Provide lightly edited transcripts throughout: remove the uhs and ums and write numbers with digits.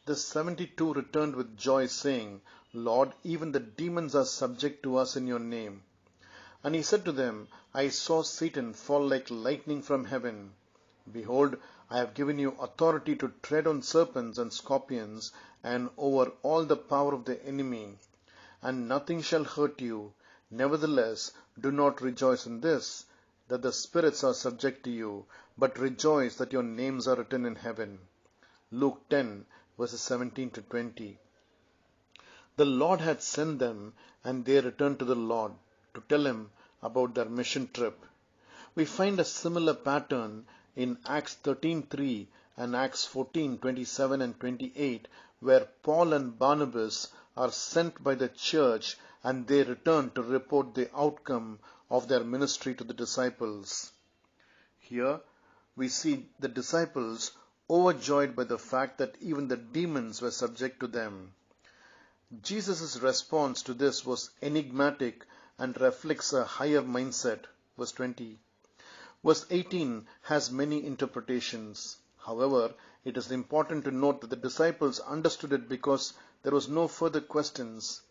The 72 returned with joy, saying, Lord, even the demons are subject to us in your name. And he said to them, I saw Satan fall like lightning from heaven. Behold, I have given you authority to tread on serpents and scorpions, and over all the power of the enemy, and nothing shall hurt you. Nevertheless, do not rejoice in this, that the spirits are subject to you, but rejoice that your names are written in heaven. Luke 10, verses 17 to 20. The Lord had sent them, and they returned to the Lord to tell him about their mission trip. We find a similar pattern in Acts 13:3 and Acts 14:27 and 28, where Paul and Barnabas are sent by the church and they return to report the outcome of their ministry to the disciples. Here we see the disciples overjoyed by the fact that even the demons were subject to them. Jesus' response to this was enigmatic and reflects a higher mindset. Verse 20. Verse 18 has many interpretations. However, it is important to note that the disciples understood it because there was no further questions.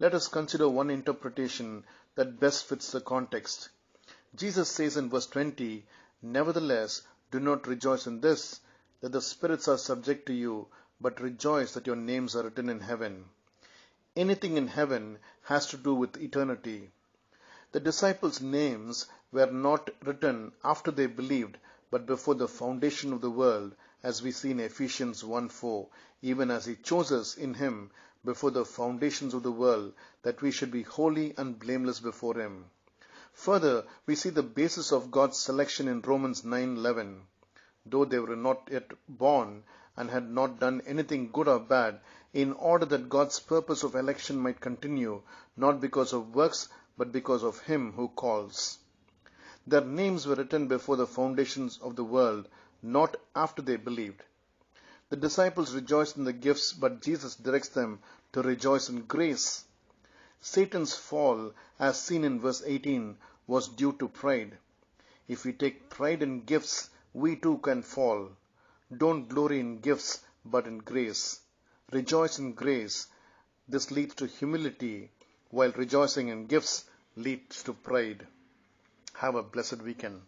Let us consider one interpretation that best fits the context. Jesus says in verse 20, Nevertheless, do not rejoice in this, that the spirits are subject to you, but rejoice that your names are written in heaven. Anything in heaven has to do with eternity. The disciples' names were not written after they believed, but before the foundation of the world, as we see in Ephesians 1:4, even as he chose us in him before the foundations of the world, that we should be holy and blameless before him. Further, we see the basis of God's selection in Romans 9:11. Though they were not yet born and had not done anything good or bad, in order that God's purpose of election might continue, not because of works, but because of him who calls. Their names were written before the foundations of the world, not after they believed. The disciples rejoiced in the gifts, but Jesus directs them to rejoice in grace. Satan's fall, as seen in verse 18, was due to pride. If we take pride in gifts, we too can fall. Don't glory in gifts, but in grace. Rejoice in grace. This leads to humility, while rejoicing in gifts leads to pride. Have a blessed weekend.